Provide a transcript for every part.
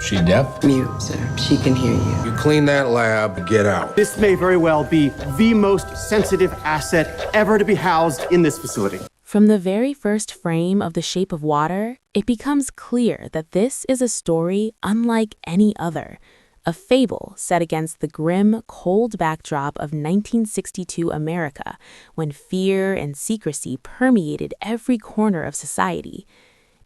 She deaf? Mute, sir. She can hear you. You clean that lab, get out. This may very well be the most sensitive asset ever to be housed in this facility. From the very first frame of The Shape of Water, it becomes clear that this is a story unlike any other. A fable set against the grim, cold backdrop of 1962 America, when fear and secrecy permeated every corner of society.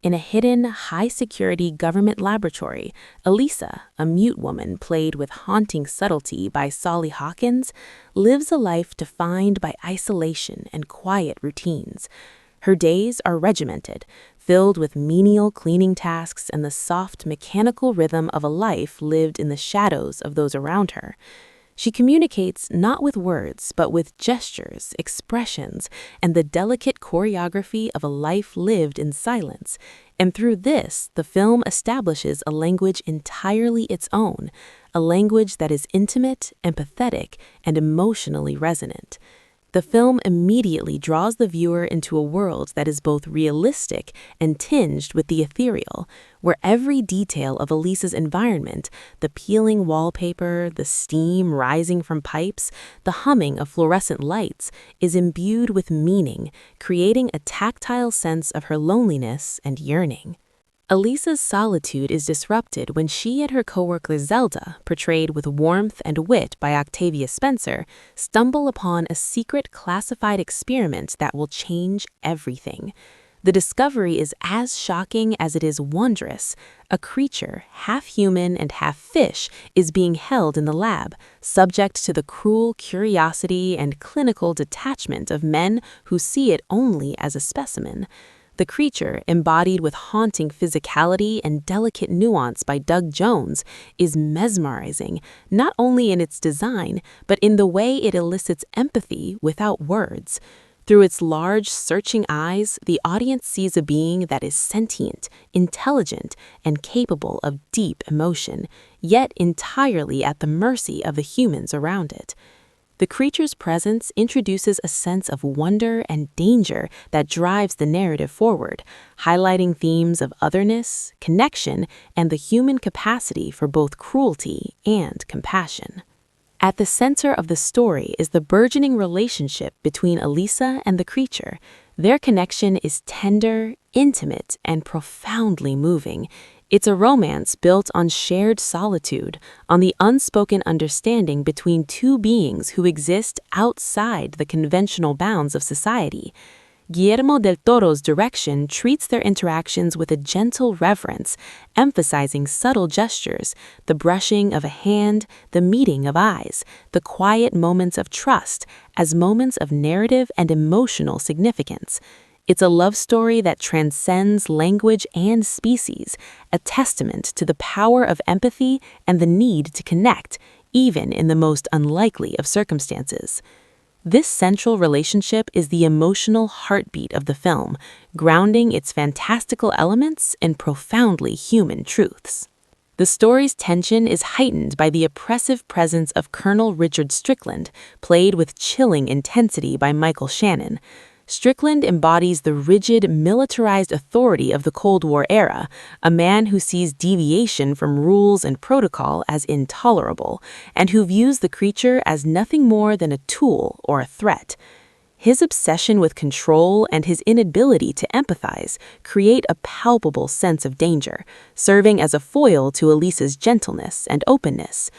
In a hidden, high-security government laboratory, Elisa, a mute woman played with haunting subtlety by Hawkins, lives a life defined by isolation and quiet routines. Her days are regimented, filled with menial cleaning tasks and the soft, mechanical rhythm of a life lived in the shadows of those around her. She communicates not with words, but with gestures, expressions, and the delicate choreography of a life lived in silence. And through this, the film establishes a language entirely its own, a language that is intimate, empathetic, and emotionally resonant. The film immediately draws the viewer into a world that is both realistic and tinged with the ethereal, where every detail of Elisa's environment, the peeling wallpaper, the steam rising from pipes, the humming of fluorescent lights, is imbued with meaning, creating a tactile sense of her loneliness and yearning. Elisa's solitude is disrupted when she and her coworker Zelda, portrayed with warmth and wit by Octavia Spencer, stumble upon a secret classified experiment that will change everything. The discovery is as shocking as it is wondrous. A creature, half human and half fish, is being held in the lab, subject to the cruel curiosity and clinical detachment of men who see it only as a specimen. The creature, embodied with haunting physicality and delicate nuance by Doug Jones, is mesmerizing, not only in its design, but in the way it elicits empathy without words. Through its large, searching eyes, the audience sees a being that is sentient, intelligent, and capable of deep emotion, yet entirely at the mercy of the humans around it. The creature's presence introduces a sense of wonder and danger that drives the narrative forward, highlighting themes of otherness, connection, and the human capacity for both cruelty and compassion. At the center of the story is the burgeoning relationship between Elisa and the creature. Their connection is tender, intimate, and profoundly moving. It's a romance built on shared solitude, on the unspoken understanding between two beings who exist outside the conventional bounds of society. Guillermo del Toro's direction treats their interactions with a gentle reverence, emphasizing subtle gestures, the brushing of a hand, the meeting of eyes, the quiet moments of trust, as moments of narrative and emotional significance. It's a love story that transcends language and species, a testament to the power of empathy and the need to connect, even in the most unlikely of circumstances. This central relationship is the emotional heartbeat of the film, grounding its fantastical elements in profoundly human truths. The story's tension is heightened by the oppressive presence of Colonel Richard Strickland, played with chilling intensity by Michael Shannon. Strickland embodies the rigid, militarized authority of the Cold War era, a man who sees deviation from rules and protocol as intolerable, and who views the creature as nothing more than a tool or a threat. His obsession with control and his inability to empathize create a palpable sense of danger, serving as a foil to Elisa's gentleness and openness.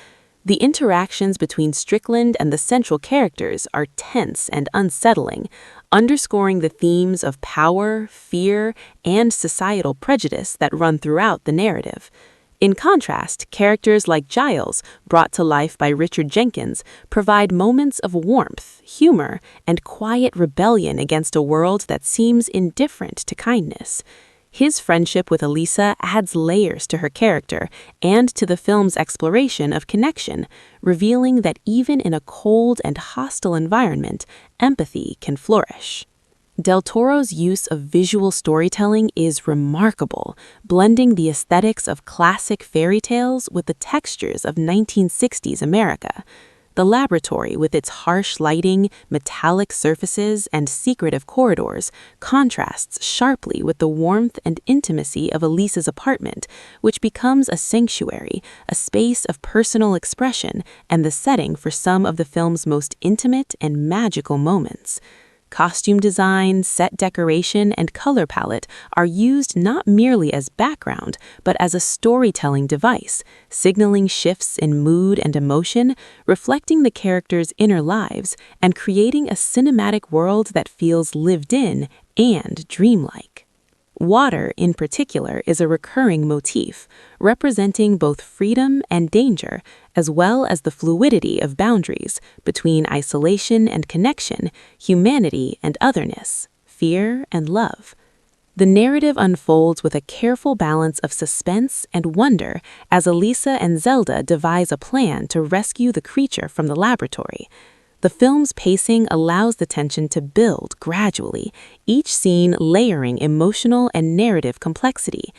The interactions between Strickland and the central characters are tense and unsettling, underscoring the themes of power, fear, and societal prejudice that run throughout the narrative. In contrast, characters like Giles, brought to life by Richard Jenkins, provide moments of warmth, humor, and quiet rebellion against a world that seems indifferent to kindness. His friendship with Elisa adds layers to her character and to the film's exploration of connection, revealing that even in a cold and hostile environment, empathy can flourish. Del Toro's use of visual storytelling is remarkable, blending the aesthetics of classic fairy tales with the textures of 1960s America. The laboratory, with its harsh lighting, metallic surfaces, and secretive corridors, contrasts sharply with the warmth and intimacy of Elisa's apartment, which becomes a sanctuary, a space of personal expression, and the setting for some of the film's most intimate and magical moments. Costume design, set decoration, and color palette are used not merely as background, but as a storytelling device, signaling shifts in mood and emotion, reflecting the characters' inner lives, and creating a cinematic world that feels lived in and dreamlike. Water, in particular, is a recurring motif, representing both freedom and danger, as well as the fluidity of boundaries between isolation and connection, humanity and otherness, fear and love. The narrative unfolds with a careful balance of suspense and wonder as Elisa and Zelda devise a plan to rescue the creature from the laboratory. The film's pacing allows the tension to build gradually, each scene layering emotional and narrative complexity.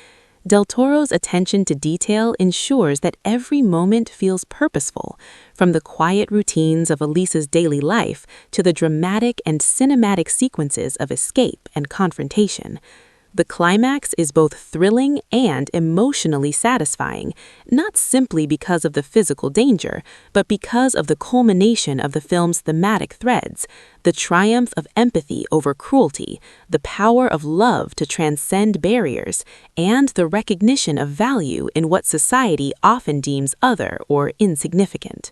Del Toro's attention to detail ensures that every moment feels purposeful, from the quiet routines of Elisa's daily life to the dramatic and cinematic sequences of escape and confrontation. The climax is both thrilling and emotionally satisfying, not simply because of the physical danger, but because of the culmination of the film's thematic threads, the triumph of empathy over cruelty, the power of love to transcend barriers, and the recognition of value in what society often deems other or insignificant.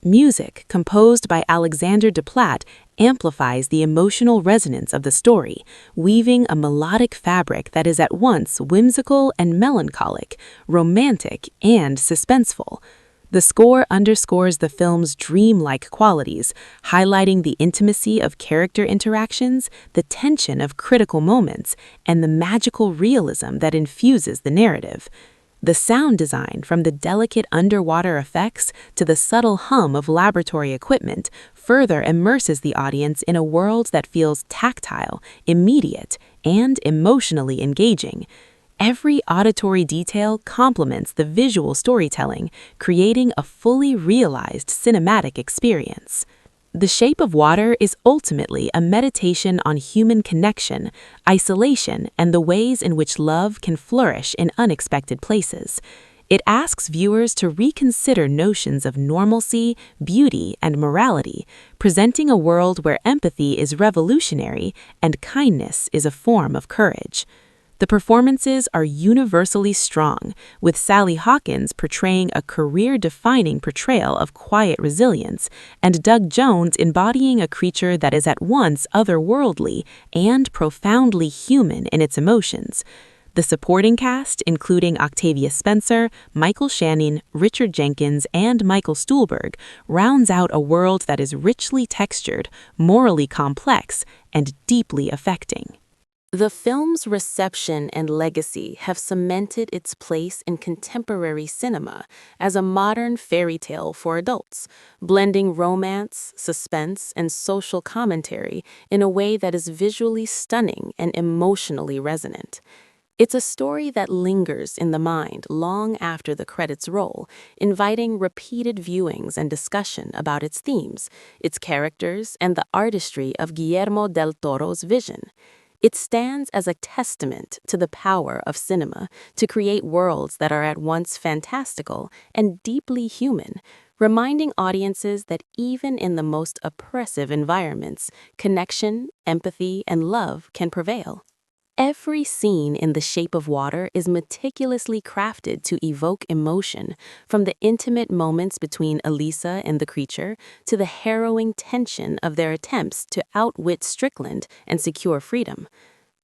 Music, composed by Alexander Desplat, amplifies the emotional resonance of the story, weaving a melodic fabric that is at once whimsical and melancholic, romantic and suspenseful. The score underscores the film's dreamlike qualities, highlighting the intimacy of character interactions, the tension of critical moments, and the magical realism that infuses the narrative. The sound design, from the delicate underwater effects to the subtle hum of laboratory equipment, further immerses the audience in a world that feels tactile, immediate, and emotionally engaging. Every auditory detail complements the visual storytelling, creating a fully realized cinematic experience. The Shape of Water is ultimately a meditation on human connection, isolation, and the ways in which love can flourish in unexpected places. It asks viewers to reconsider notions of normalcy, beauty, and morality, presenting a world where empathy is revolutionary and kindness is a form of courage. The performances are universally strong, with Sally Hawkins portraying a career-defining portrayal of quiet resilience, and Doug Jones embodying a creature that is at once otherworldly and profoundly human in its emotions. The supporting cast, including Octavia Spencer, Michael Shannon, Richard Jenkins, and Michael Stuhlbarg, rounds out a world that is richly textured, morally complex, and deeply affecting. The film's reception and legacy have cemented its place in contemporary cinema as a modern fairy tale for adults, blending romance, suspense, and social commentary in a way that is visually stunning and emotionally resonant. It's a story that lingers in the mind long after the credits roll, inviting repeated viewings and discussion about its themes, its characters, and the artistry of Guillermo del Toro's vision. It stands as a testament to the power of cinema to create worlds that are at once fantastical and deeply human, reminding audiences that even in the most oppressive environments, connection, empathy, and love can prevail. Every scene in The Shape of Water is meticulously crafted to evoke emotion, from the intimate moments between Elisa and the creature to the harrowing tension of their attempts to outwit Strickland and secure freedom.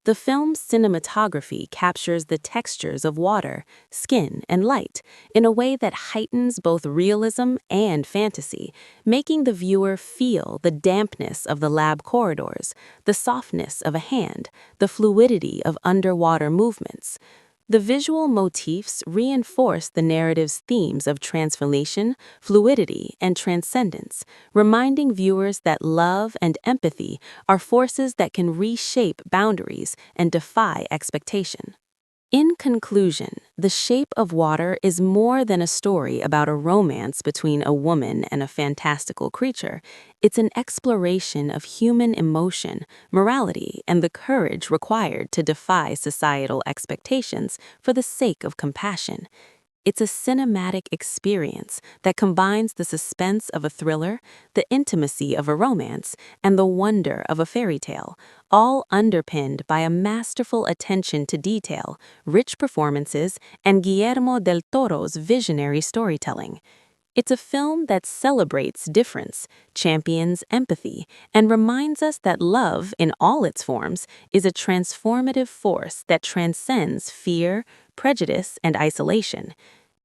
The film's cinematography captures the textures of water, skin, and light in a way that heightens both realism and fantasy, making the viewer feel the dampness of the lab corridors, the softness of a hand, the fluidity of underwater movements. The visual motifs reinforce the narrative's themes of transformation, fluidity, and transcendence, reminding viewers that love and empathy are forces that can reshape boundaries and defy expectation. In conclusion, The Shape of Water is more than a story about a romance between a woman and a fantastical creature. It's an exploration of human emotion, morality, and the courage required to defy societal expectations for the sake of compassion. It's a cinematic experience that combines the suspense of a thriller, the intimacy of a romance, and the wonder of a fairy tale, all underpinned by a masterful attention to detail, rich performances, and Guillermo del Toro's visionary storytelling. It's a film that celebrates difference, champions empathy, and reminds us that love, in all its forms, is a transformative force that transcends fear, prejudice, and isolation.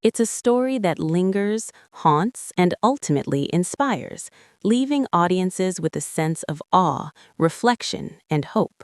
It's a story that lingers, haunts, and ultimately inspires, leaving audiences with a sense of awe, reflection, and hope.